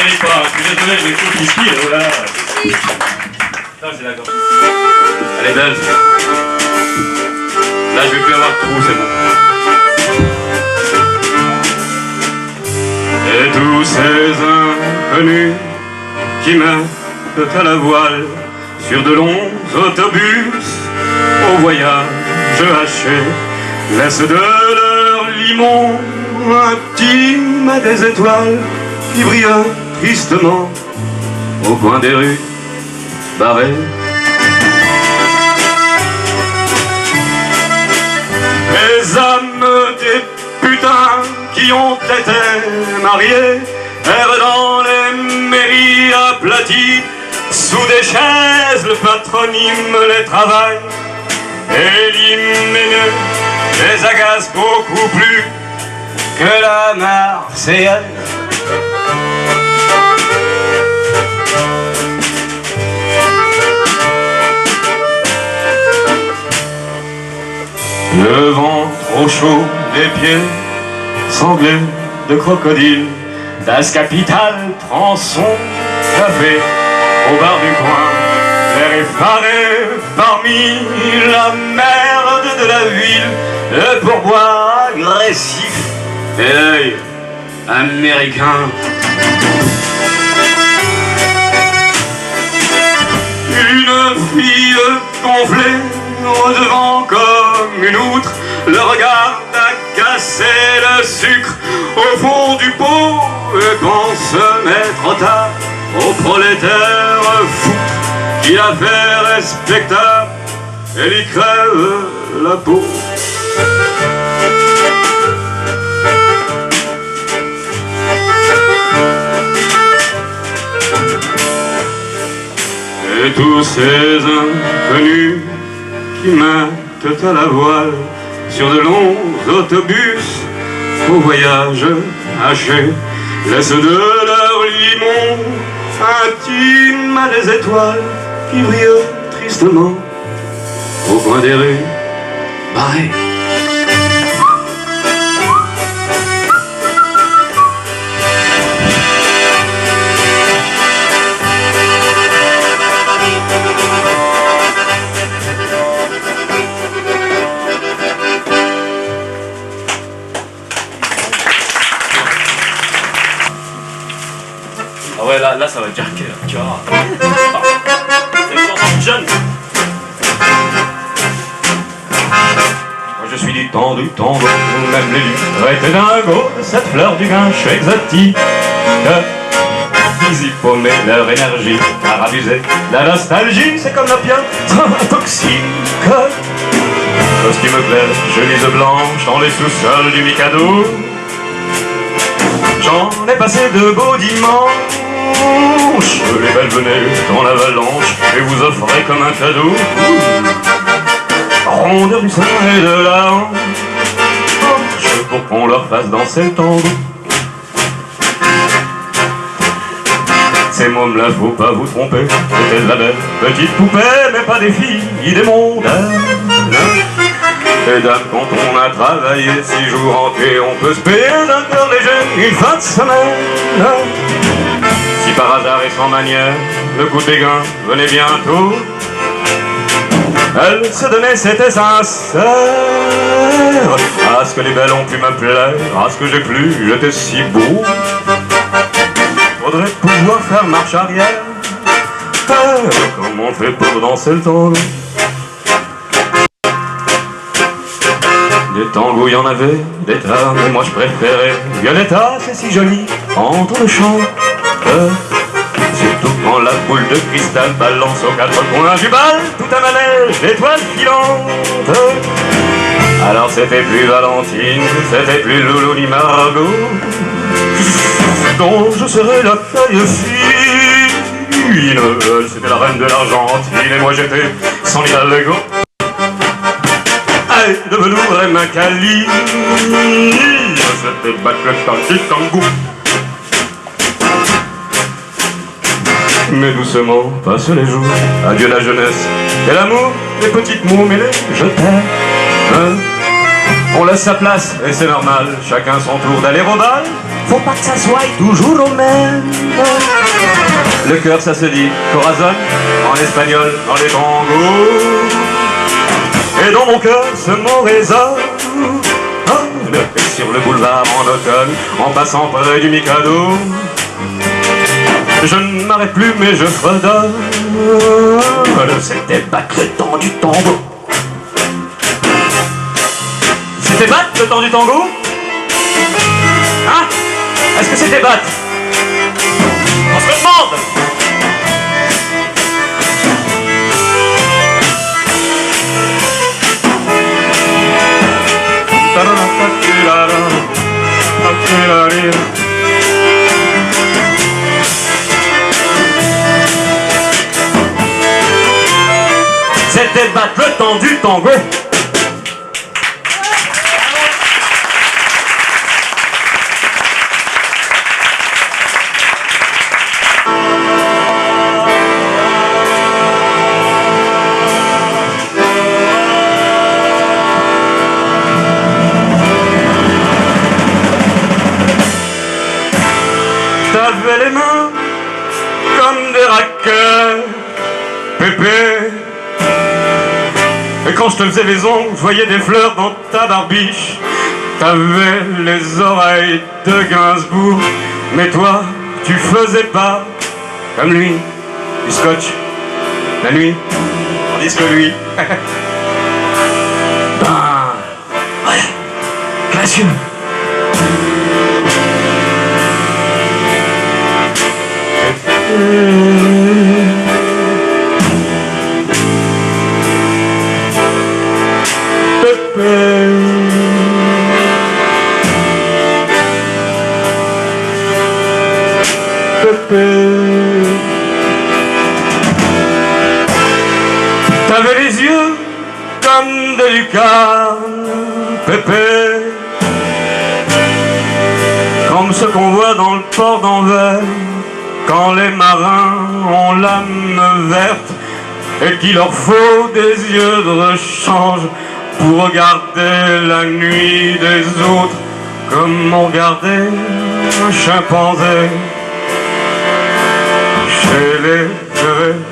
mérite pas, je suis désolé, j'ai tout ici, là. Ça, c'est d'accord. Elle est belle. Là, je vais plus avoir de trou, c'est bon. Et tous ces inconnus qui mettent à la voile sur de longs autobus au voyage haché, laissent de leur limon intime à des étoiles qui brillent tristement au coin des rues barrées. Les âmes des putains qui ont été mariés errent dans les mairies aplaties, sous des chaises le patronyme les travaille, et l'hyménée les agace beaucoup plus que la Marseillaise. Le vent trop chaud, les pieds sanglés de crocodile, Das Kapital prend son café au bar du coin, l'air effaré parmi la merde de la ville, le pourboire agressif et l'œil américain. Une fille gonflée au devant comme une outre, le regard agacé, le sucre au fond du pot, et pense mettre tard au prolétaire foutre qui la fait respectable et lui crève la peau. Et tous ces inconnus qui mettent à la voile sur de longs autobus au voyage haché, laissent de leur limon intime à des étoiles qui brillent tristement au coin des rues barrées. Ah ouais, là ça va jerker, tu vois. C'est une chanson de jeune. Moi je suis du temps, même les livres étaient dingo de cette fleur du guinche exotique. Ils y paumaient leur énergie, car abuser la nostalgie, c'est comme l'opium, toxique. Costume clair, chemise blanche, dans les sous-sols du Mikado. J'en ai passé de beaux dimanches. Les belles venaient dans l'avalanche et vous offraient comme un cadeau rondeur du sein et de la hanche pour qu'on leur fasse danser le tango. Ces mômes-là, faut pas vous tromper, c'était de la belle petite poupée, mais pas des filles, des mondaines. Et dames, quand on a travaillé 6 jours entiers, on peut se payer d'un cœur léger une fin de semaine. Si par hasard et sans manière, le coup de béguin venait bientôt, elle se donnait, c'était sincère. Ah, ce que les belles ont pu me plaire, ah, ce que j'ai plu, j'étais si beau. Faudrait pouvoir faire marche arrière. Comment on fait pour danser le tango? Des tangos, il y en avait, des tas, mais moi je préférais Violetta, c'est si joli, entre le chant. Surtout quand la boule de cristal balance aux 4 coins du bal, tout un manège d'étoiles filantes. Alors c'était plus Valentine, c'était plus Loulou ni Margot, dont je serais la taille fine. Elle, c'était la reine de l'Argentine, et moi j'étais son Hidalgo. Aïe, de velours et ma caline, c'était battre le tango. Mais doucement passent les jours, adieu la jeunesse et l'amour, les petites mots mêlées, je t'aime. On laisse sa place, et c'est normal, chacun son tour d'aller au bal. Faut pas que ça soit toujours au même. Le cœur, ça se dit corazon, en espagnol, dans les tangos. Et dans mon cœur, ce mot résonne. Sur le boulevard en automne, en passant près du Mikado. Je ne m'arrête plus, mais je fredonne. C'était battre le temps du tango. C'était battre le temps du tango? Hein? Est-ce que c'était battre? On se le demande! C'était battre le temps du tango. T'avais les mains comme des raquettes, pépé. Et quand je te faisais les ongles, je voyais des fleurs dans ta barbiche. T'avais les oreilles de Gainsbourg, mais toi, tu faisais pas comme lui, du scotch la nuit, tandis que lui. Ben, ouais, classieux. T'avais les yeux comme de lucarne, Pépé, comme ceux qu'on voit dans le port d'Anvers, quand les marins ont l'âme verte et qu'il leur faut des yeux de rechange pour regarder la nuit des autres comme on regardait un chimpanzé chez les feuilles.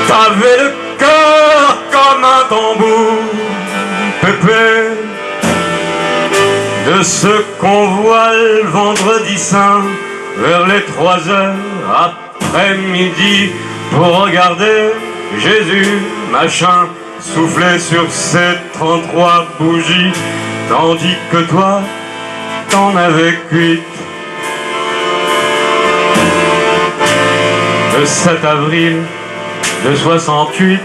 T'avais le cœur comme un tambour, Pépé, de ce qu'on voit le vendredi saint vers les 3 heures après-midi pour regarder Jésus, machin, souffler sur ses 33 bougies, tandis que toi, t'en avais 8. Le 7 avril de 68.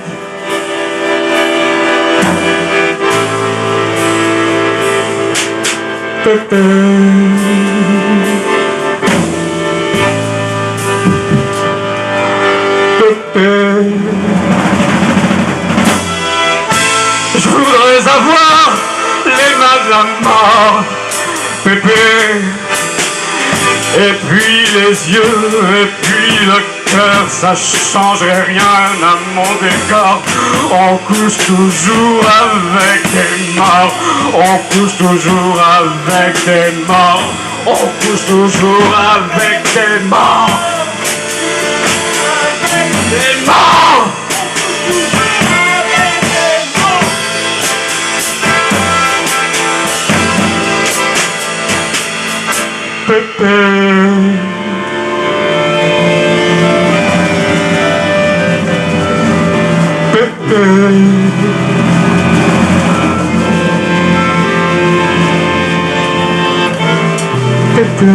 Pépé. Je voudrais avoir les mains de la mort, Pépé, et puis les yeux, et puis le cœur, ça changerait rien à mon décor. On couche toujours avec des morts, on couche toujours avec des morts, on couche toujours avec des morts. Des morts! Pépé. Pépé. Pépé.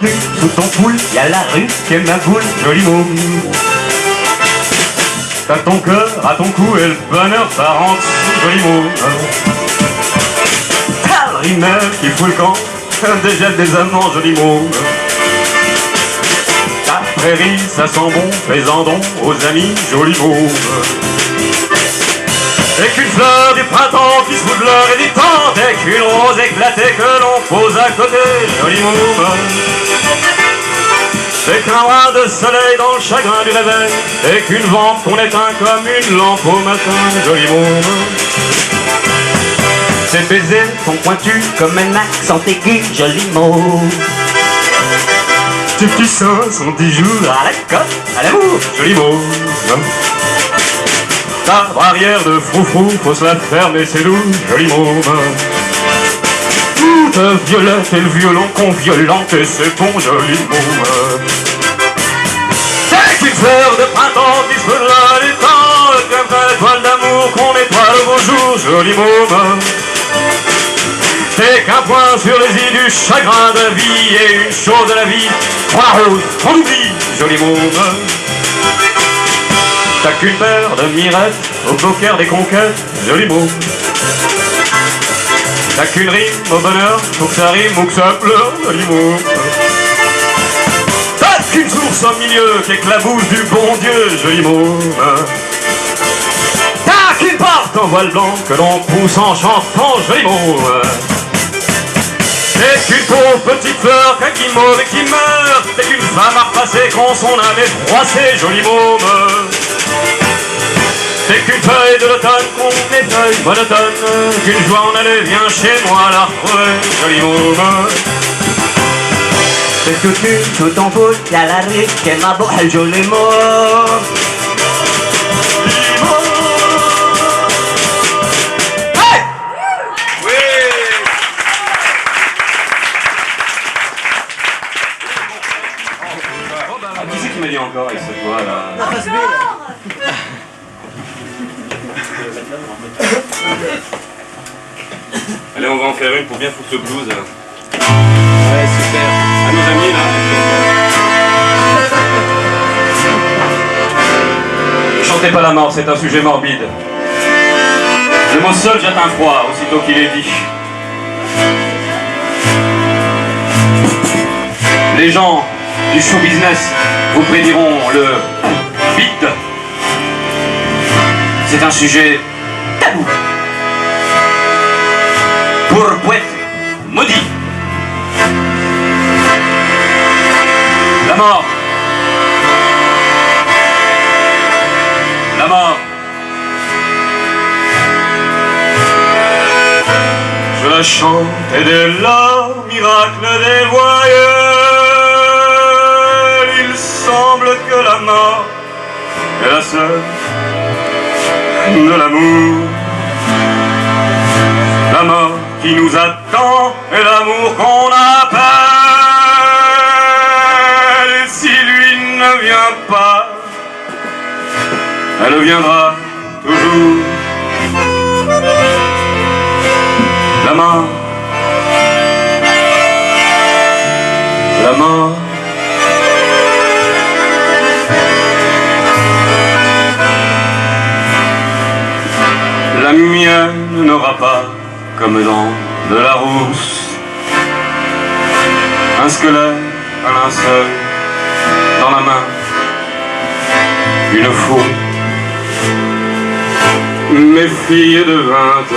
puis sous ton poule, y a la rue qui est ma boule, joli mot. T'as ton cœur à ton cou et le bonheur par en dessous, joli mot. T'as le rimel qui fout le camp, déjà des amants, joli mot. Ta prairie, ça sent bon, fais-en don aux amis, joli mot. Et qu'une fleur du printemps qui se fout de l'heure et du temps, et qu'une rose éclatée que l'on pose à côté, joli mot. C'est qu'un brin de soleil dans le chagrin du réveil, et qu'une vente qu'on éteint comme une lampe au matin, joli mot. Ces baisers sont pointus comme un accent aigu, joli mot. Tes petits seins sont 10 jours À la cote, à l'amour, joli mot. Ta barrière de froufrou, faut se la fermer, c'est doux, joli mot. Ta violette et le violon qu'on violente, et c'est bon, joli mot. C'est qu'une fleur de printemps qui se fout de là du temps, comme une étoile d'amour qu'on étoile au beau jour, joli mot. C'est qu'un point sur les îles du chagrin de la vie, et une chose de la vie, 3 roses, on oublie, joli mot. T'as qu'une paire de mirettes au poker des conquêtes, joli mot. T'as qu'une rime au bonheur, faut que ça rime ou que ça pleure, joli mot. T'as qu'une source au milieu qui éclabousse du bon Dieu, joli mot. T'as qu'une porte en voile blanc que l'on pousse en chantant, joli mot. C'est qu'une pauvre petite fleur qui mauve et qui meurt. C'est qu'une femme à repasser quand son âme est froissée, joli mot. C'est qu'une feuille de l'automne qu'on effeuille monotone, qu'une joie en allait, viens chez moi la retrouver, joli mot. c'est tout nu, tout en poule, y a la rue qui est ma boule, joli mot. Qui c'est qui m'a dit encore avec cette voix là? Allez, on va en faire une pour bien foutre le blues. Ouais, super. À nos amis là. Chantez pas la mort, c'est un sujet morbide. Le mot seul jette un froid, aussitôt qu'il est dit. Les gens du show business vous prédiront le vide. C'est un sujet tabou. Pour le poète maudit. La mort. La mort. Je la chante et dès là, miracle des voyelles, il semble que la mort est la seule de l'amour. La mort qui nous attend et l'amour qu'on appelle. Et si lui ne vient pas, elle viendra toujours. La mort, la mort. La mienne n'aura pas, comme dans de la rousse, un squelette, un linceul dans la main, une faux. Mes filles de 20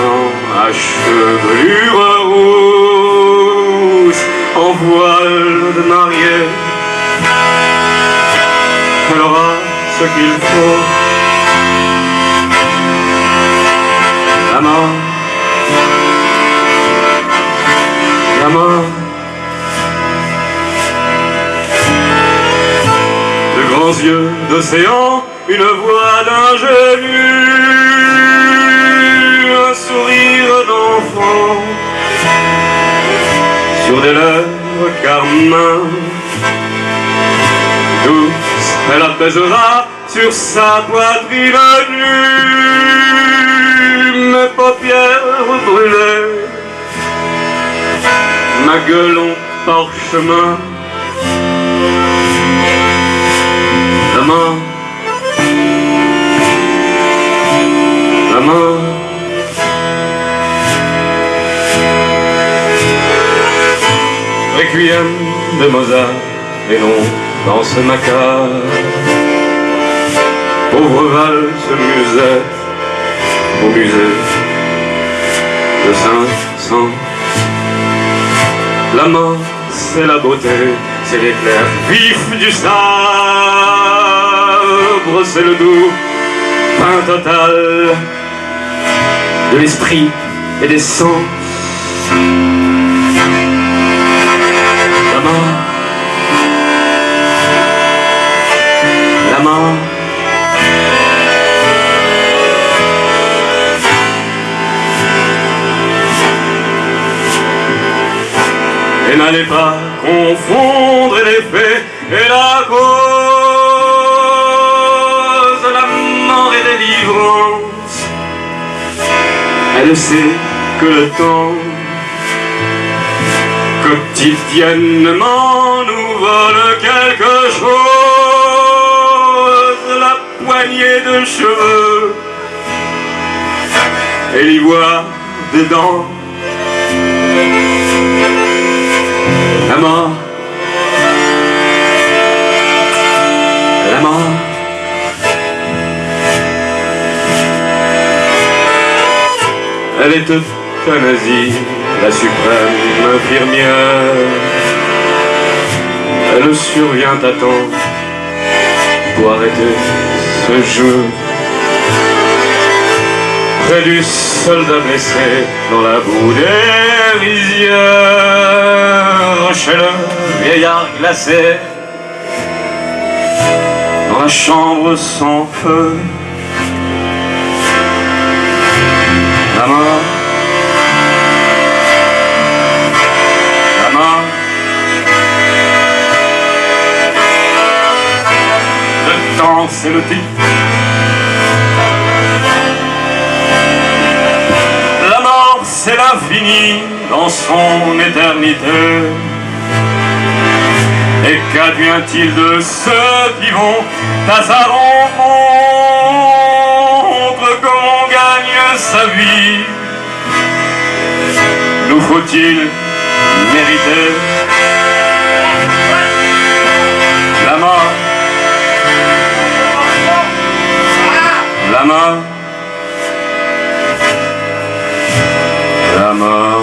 ans à chevelure rousse, en voile de mariée, elle aura ce qu'il faut. La mort, la mort. De grands yeux d'océan, une voix d'ingénu, un sourire d'enfant sur des lèvres carmin. Douce, elle apaisera sur sa poitrine nue mes paupières brûlées, ma gueule en parchemin Requiem de Mozart et non dans ce macabre. Pauvre valse musette au musée de Saint-Saëns. La mort, c'est la beauté, c'est l'éclair vif du sabre, c'est le doux pain total de l'esprit et des sens. La mort, la mort. Et n'allez pas confondre les faits et la cause. La mort est délivrance. Elle sait que le temps quotidiennement nous vole quelque chose. La poignée de cheveux et l'ivoire dedans. La mort, la mort. Elle est euthanasie, la suprême infirmière. Elle survient à temps pour arrêter ce jeu. Près du soldat blessé dans la boue des rizières, chez le vieillard glacé, dans la chambre sans feu. La mort, la mort. Le temps, c'est le type. C'est l'infini dans son éternité. Et qu'advient-il de ceux qui vont à sa rencontre? Comment on gagne sa vie? Nous faut-il mériter la mort? La mort. La mort.